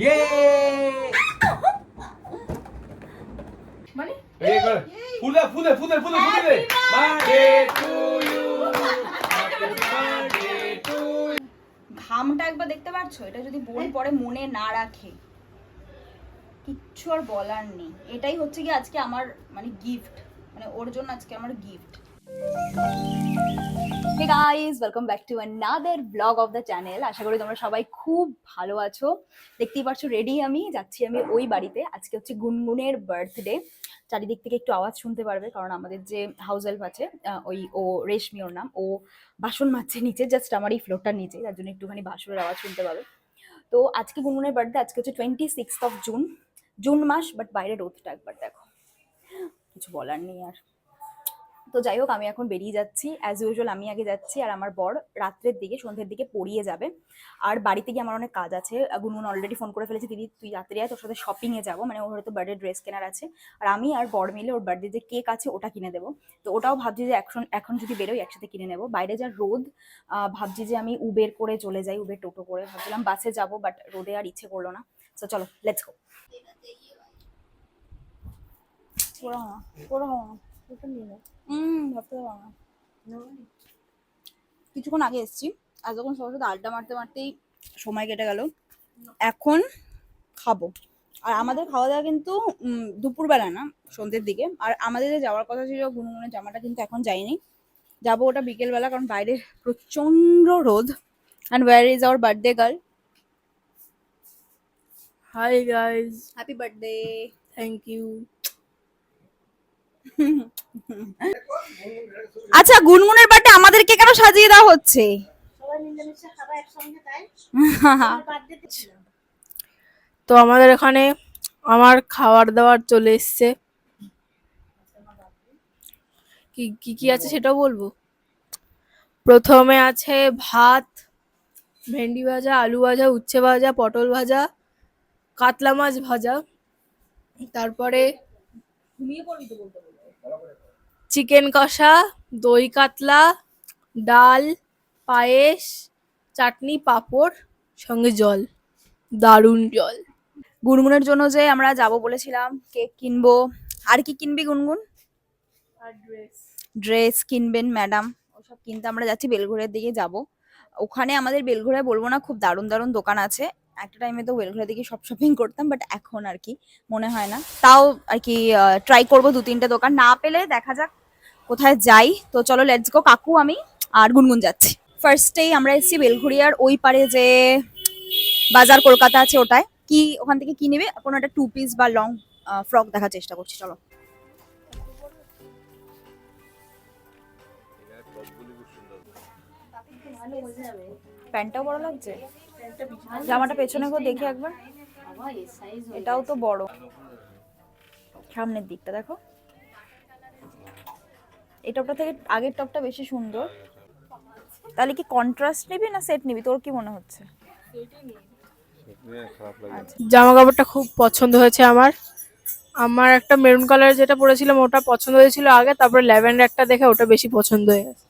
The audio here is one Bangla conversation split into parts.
ইয়ে মানে ফুলে ফুলে ফুলে ফুলে ফুলে birthday to you birthday to ঘামটা একবার দেখতে পাচ্ছ? এটা যদি বোন পরে মনে না রাখে কিচ্ছু আর বলার নেই। এটাই হচ্ছে কি আজকে আমার মানে গিফট, মানে ওর জন্য আজকে আমার gift. Hey guys, welcome back to another blog of the channel. আশা করি তোমরা সবাই খুব ভালো আছো। দেখতেই পাচ্ছ রেডি আমি যাচ্ছি আমি ওই বাড়িতে। আজকে হচ্ছে গুনগুনের বার্থডে। চারিদিক থেকে একটু আওয়াজ শুনতে পারবে কারণ আমাদের যে হাউস হেল্প আছে ওই ও রেশমি ওর নাম, ও বাসন মাজছে নিচে, জাস্ট আমার এই ফ্লোরটার নিচে, তার জন্য একটুখানি বাসনের আওয়াজ শুনতে পাবে। তো আজকে গুনগুনের বার্থডে, আজকে হচ্ছে 26 জুন, জুন মাস, বাট বাইরে রোদটা একবার দেখো, কিছু বলার নেই আর। তো যাই হোক, আমি এখন বেরিয়ে যাচ্ছি অ্যাজ ইউজুয়াল। আমি আগে যাচ্ছি আর আমার বর রাত্রের দিকে, সন্ধ্যের দিকে পড়িয়ে যাবে। আর বাড়িতে গিয়ে আমার অনেক কাজ আছে। গুনগুন অলরেডি ফোন করে ফেলেছে, দিদি তুই রাত্রে আয়, তোর সাথে শপিংয়ে যাবো, মানে ওর হয়তো বার্থডে ড্রেস কেনার আছে। আর আমি আর বর মিলে ওর বার্থডে যে কেক আছে ওটা কিনে দেবো। তো ওটাও ভাবছি যে এখন এখন যদি বেরোই একসাথে কিনে নেবো। বাইরে যা রোদ, ভাবছি যে আমি উবের করে চলে যাই, উবের টোটো করে। ভাবছিলাম বাসে যাবো, বাট রোদে আর ইচ্ছে করলো না। তো চলো লেটস গো। ভাবতে পারবো না। কিছুক্ষণ আগে এসেছি, এতক্ষণ সবার সাথে আড্ডা মারতে মারতেই সময় কেটে গেল। এখন খাবো। আর আমাদের খাওয়া দাওয়া কিন্তু দুপুরবেলা না, সন্ধ্যের দিকে। আর আমাদের যে যাওয়ার কথা ছিল গুনগুনের জামাটা কিন্তু এখন যায়নি, যাবো ওটা বিকেলবেলা, কারণ বাইরে প্রচন্ড রোদ। And where is our birthday girl? Hi guys, happy birthday. Thank you. আচ্ছা, গুনগুনের বার্থডে আমাদেরকে কেন সাজিয়ে দেওয়া হচ্ছে? তো আমাদের এখানে আমার খাবার দাবার চলে এসছে। কি কি কি আছে সেটাও বলবো। প্রথমে আছে ভাত, ভেন্ডি ভাজা, আলু ভাজা, উচ্ছে ভাজা, পটল ভাজা, কাতলা মাছ ভাজা, তারপরে চিকেন কষা, দই কাতলা, ডাল, পায়েস, চাটনি, পাঁপড়, সঙ্গে জল, দারুণ জল। গুনগুনের জন্য যে আমরা যাব বলেছিলাম, কেক কিনবো। আর কি কিনবি গুনগুন? আর ড্রেস। ড্রেস কিনবেন ম্যাডাম, ওসব কিনতে আমরা যাচ্ছি, বেলঘড়িয়ার দিকে যাব। ওখানে আমাদের বেলঘড়িয়া বলবো না, খুব দারুণ দারুণ দোকান আছে। একটা টাইমে তো বেলঘড়িয়া দিকে সব শপিং করতাম, বাট এখন আর কি মনে হয় না। তাও আর কি ট্রাই করবো 2-3টে দোকান, না পেলে দেখা যাক কোথায় যাই। তো চলো লেটস গো। কাকু, আমি আর গুনগুন যাচ্ছি। ফার্স্টেই আমরা এসেছি বেলঘড়িয়ার ওই পারে যে বাজার কলকাতা আছে, ওটায় কি ওখান থেকে কি নেবে, কোনো একটা 2 পিস বা লং ফ্রক দেখার চেষ্টা করছি। চলো। প্যান্টটাও বড় লাগছে, জামাটা পেছনে করে দেখি একবার। এটাও তো বড়, সামনের দিকটা দেখো। এই টপটা থেকে আগের টপটা বেশি সুন্দর। তাহলে কি কন্ট্রাস্ট নিবি না সেট নিবি, তোর কি মনে হচ্ছে? জামা কাপড়টা খুব পছন্দ হয়েছে আমার। আমার একটা মেরুন কালার যেটা পরেছিলাম ওটা পছন্দ হয়েছিল আগে, তারপরে ল্যাভেন্ডারটা দেখে ওটা বেশি পছন্দ হয়ে গেছে।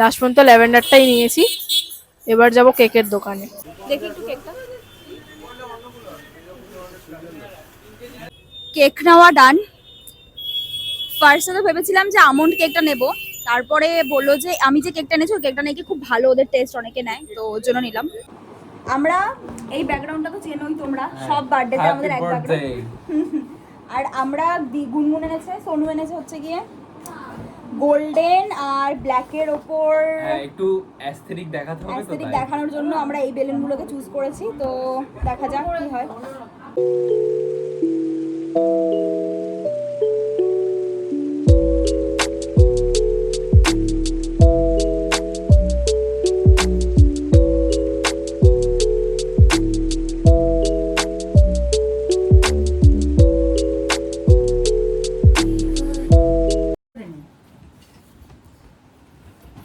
লাস্ট পর্যন্ত ল্যাভেন্ডারটাই নিয়েছি। এবার যাব কেকের দোকানে। দেখি একটু কেকটা। কেক নেওয়া ডান। ফার্স্টে তো ভেবেছিলাম যে আমন্ড কেকটা নেব, তারপরে বললো যে আমি যে কেকটা এনেছি ওই কেকটা নাকি খুব ভালো, ওদের টেস্ট অনেকে নেয়, তো ওর জন্য নিলাম। আমরা এই ব্যাকগ্রাউন্ডটা তো চেনোই তোমরা, সব বার্থডেতে আমাদের এক ব্যাকগ্রাউন্ড। আর আমরা গুনগুন এনেছে, সোনু এনেছে হচ্ছে গিয়ে গোল্ডেন আর ব্ল্যাকের ওপর একটু অ্যাস্থেটিক দেখাতে হবে, তো অ্যাস্থেটিক দেখানোর জন্য আমরা এই বেলুনগুলোকে চুজ করেছি। তো দেখা যাক কি হয়।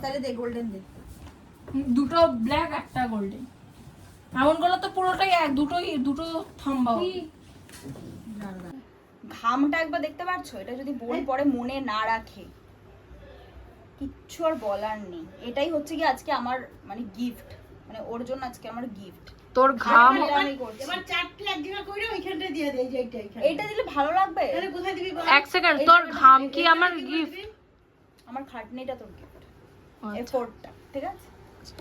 তাহলে দে গোল্ডেন দে। দুটো ব্ল্যাক একটা গোল্ডেন, এমন করলে তো পুরোটাই এক, দুটো থাম্বা। ঘামটা একবার দেখতে পাচ্ছ? এটা যদি বোন পরে মনে না রাখে কিচ্ছু আর বলার নেই। এটাই হচ্ছে কি আজকে আমার মানে গিফট, মানে ওর জন্য আজকে আমার গিফট। তোর ঘাম এবার চারটে এক জায়গা করে ওইখানটা দিয়ে দেই যে এইটা এইটা দিলে ভালো লাগবে। তাহলে কোথায় দিবি বল? এক সেকেন্ড, তোর ঘাম কি আমার গিফট? আমার খাটনিটা তোর গিফট, এফোর্টটা, ঠিক আছে?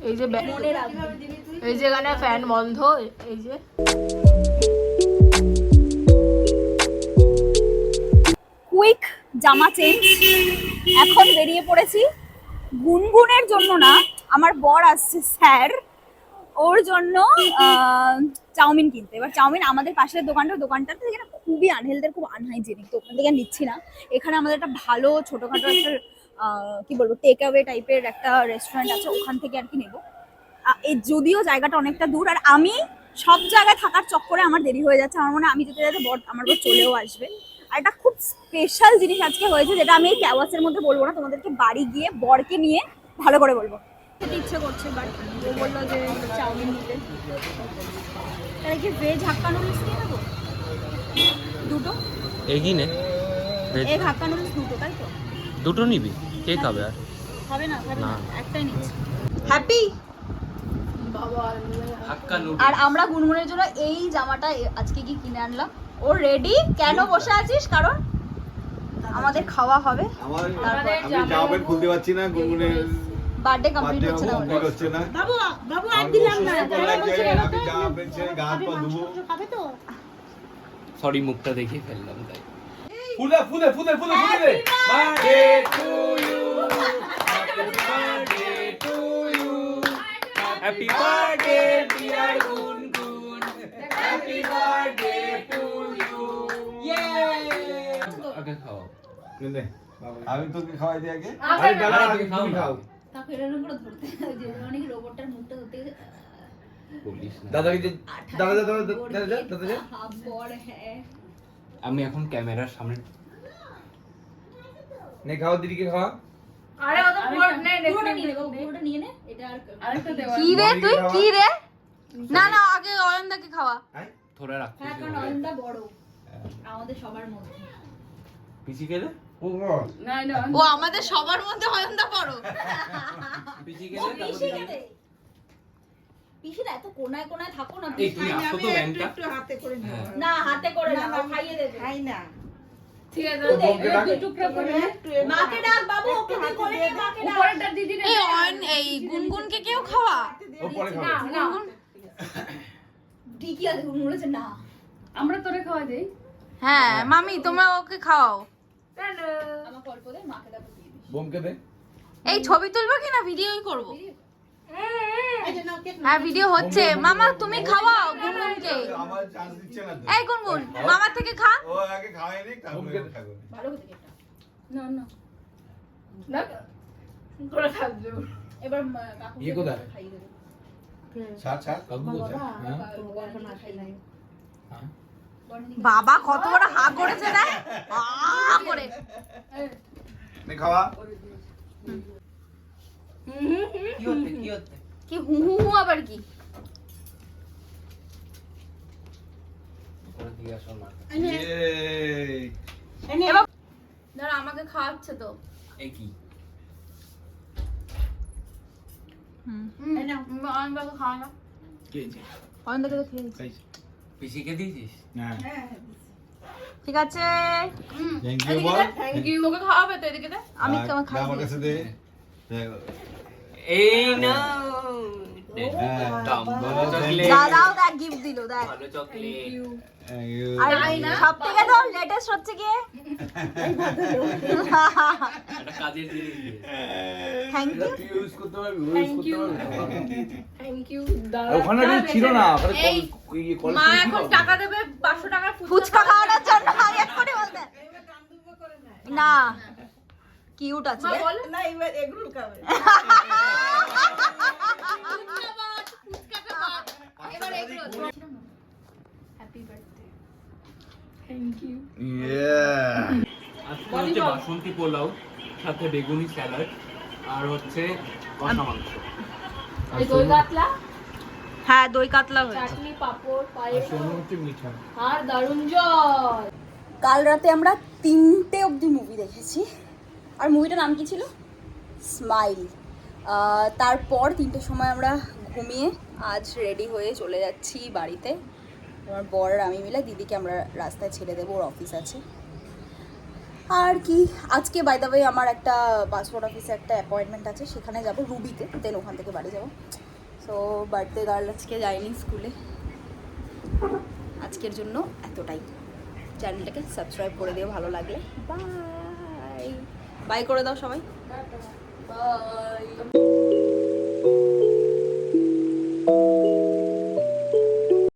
এই যে মনে রাখবি। কিভাবে দিবি তুই? এই যে এখানে ফ্যান বন্ধ, এই যে কুইক জামা চেঞ্জ, এখন বেরিয়ে পড়েছি গুনগুনের জন্য না, আমার বর আসছে স্যার, ওর জন্য চাউমিন কিনতে। এবার চাউমিন আমাদের পাশের দোকানটা থেকে না খুবই আনহেলদি, খুব আনহাইজেনিক, তো ওখান থেকে নিচ্ছি না। এখানে আমাদের একটা ভালো ছোটখাটো একটা কি বলবো টেক অ্যাওয়ে টাইপের একটা রেস্টুরেন্ট আছে, ওখান থেকে আর কি নেবো। এই যদিও জায়গাটা অনেকটা দূর, আর আমি সব জায়গায় থাকার চক্করে আমার দেরি হয়ে যাচ্ছে। আমার মনে হয় আমি যেতে যেতে আমার বর চলেও আসবে। আর একটা খুব স্পেশাল জিনিস আজকে হয়েছে, যেটা আমি এই ক্যাওয়াসের মধ্যে বলবো না, তোমাদেরকে বাড়ি গিয়ে বরকে নিয়ে ভালো করে বলবো। খেতে ইচ্ছে করছে, বাট ও বললো যে চাউমিন নিতে। তাহলে কি ভেজ হাক্কা নুডলস নিয়ে নেবো দুটো? এগিয়ে নে, এগ হাক্কা নুডলস দুটো, তাই তো? দুটো নিবি, কে খাবে আর? খাবে না, খাবে না, না। একটাই নিচ্ছি। হ্যাপি। হাক্কা আর আমরা গুনগুনের জন্য এই জামাটা আজকে কি কিনে আনলাম। ও রেডি। কেন বসে আছিস? কারণ আমাদের খাওয়া হবে, আমি জামা প্যান্ট খুলতে পারছি না, গুনগুনের বার্থডে কমপ্লিট বার্থডে হচ্ছে না কমপ্লিট হচ্ছে না। বাবু বাবু আর দিলাম না। আমি জামা প্যান্ট ছেড়ে গা হাত পা ধুবো। খাবে তো? সরি, মুখটা দেখে ফেললাম তাই। ফুলে ফুলে ফুলে ফুলে ফুলে দে। Birthday to you, happy birthday to you, happy birthday dear Gungun, happy birthday to you, yay. আগে খাও। নে, আমি তোকে খাওয়াই দিই আগে। আরে দাদা তুমি খাও। তাকে এরকম করে ধরতে হয় যে অনেক রোবটটার মুখটা ধরতে বলিস না। দাদা দাদা দাদা বড় হ্যাঁ। আমি এখন ক্যামেরার সামনে নে খাওয়া, দিদিকে খাওয়া। আরে ও তো পুরো নে পুরোটা নিয়ে নে বাবু, পুরোটা নিয়ে নে। এটা আর আরেকটা দেওয়া। কি রে তুই কি রে? না না, আগে অয়নদাকে খাওয়া। থোড়া রাখতে। হ্যাঁ, কারণ অয়নদা বড় আমাদের সবার মধ্যে। পিছি খেলে? না না, ও আমাদের সবার মধ্যে অয়নদা বড়। পিছি খেলে তারপর পিসিরা এত কোনায় কোনায় থাকো না। এই তুমি আসো তো ব্যাংকটা। একটু হাতে করে নিও। হ্যাঁ। না হাতে করে না, ও খাইয়ে দেবে। খাই না। ঠিক আছে, তো বউকে ডাক। দুই টুকরা করে মাকে ডাক বাবু, ওকে দিয়ে করে নে, মাকে ডাক। উপরেরটা দিদি রে। এই অয়ন এই গুনগুনকে কেউ খাওয়া? ও পরে না খাবে। না, ঠিকই আছে, গুনগুন বলেছে না। আমরা তোরে খাওয়া দেই। হ্যাঁ মামি তোমরা ওকে খাওয়াও। টাটা। আমাকে অল্প দে, মাকে দাও দিয়ে দিস। বোমকে দে। এই ছবি তুলবো কি না ভিডিওই করব? এই যে নাও কেক নাও। হ্যাঁ ভিডিও হচ্ছে। মামা তুমি খাওয়াও গুনগুনকে। আমার চান্স দিচ্ছে না তো। এই গুনগুন মামা থেকে খা। ও আগে খাওয়াই নি, তারপরে খাবো। ভালো হতে কেকটা। না না না, তোরা খাবি। এবার কাকু ইয়ে কোথায়? খাইয়ে দেবে। ছাড় ছাড়, কাকু বলছে। হ্যাঁ। বাবা কত বড় হা করেছে না, হা করে। নে খাওয়া। কি হু হু হু আবার কি? উপরে দিয়ে আসো না। ইয়ে। এবার ধর আমাকে খাওয়াচ্ছে তো। এই কি? এই নাও। অয়নদাকে খাওয়া না। কে যে? অয়নদাকে তো খেয়ে খাইছি। পিসিকে দিয়েছিস? হ্যাঁ। হ্যাঁ। ঠিক আছে। থ্যাংক ইউ বল। Thank you. ওকে খাওয়াবে তো, এদিকে দে। আমি আর তোমাকে খাই। আমার কাছে দে। এই না। হ্যাঁ। ভালো চকলেট। দাদাও দেখ গিফট দিল দেখ। ভালো চকলেট। Thank you. আর সব থেকে তো লেটেস্ট হচ্ছে কি একটা কাজের জিনিস দিয়ে। Thank you. তুই ইউজ করতে পারবি, ইউজ করতে পারবি। Thank you. ওখানে কিছু ছিল না, ওখানে এই, কল মা এখন টাকা দেবে 500 টাকা ফুচকা খাওয়ানোর জন্য এক কোটি বলতে না। কিউট আছে রে। বল। না এবার এগুলো খাবে। এবার এগুলো happy birthday. Thank you. Yeah. আজকে হচ্ছে বাসন্তী পোলাও, সাথে বেগুনি স্যালাড, আর হচ্ছে কষা মাংস। এই দই কাতলা, হ্যাঁ দই কাতলা হয়েছে। চাটনি, পাপড়, পায়েস হচ্ছে মিঠা। আর দারুণ জল। কাল রাতে আমরা 3টে অবধি মুভি দেখেছি। আর মুভিটার নাম কি ছিল? স্মাইল। তারপর 3টের সময় আমরা ঘুমিয়ে আজ রেডি হয়ে চলে যাচ্ছি বাড়িতে। আমার বর আর আমি মিলে দিদিকে আমরা রাস্তায় ছেড়ে দেবো, ওর অফিস আছে। আর কি, আজকে বাই দ্য ওয়ে আমার একটা পাসপোর্ট অফিসে একটা অ্যাপয়েন্টমেন্ট আছে, সেখানে যাব রুবিতে, দেন ওখান থেকে বাড়ি যাব। সো বার্থডে গার্ল আজকে যায়নি স্কুলে। আজকের জন্য এতটাই। চ্যানেলটাকে সাবস্ক্রাইব করে দিও ভালো লাগলে। বাই বাই করে দাও সবাই, বাই।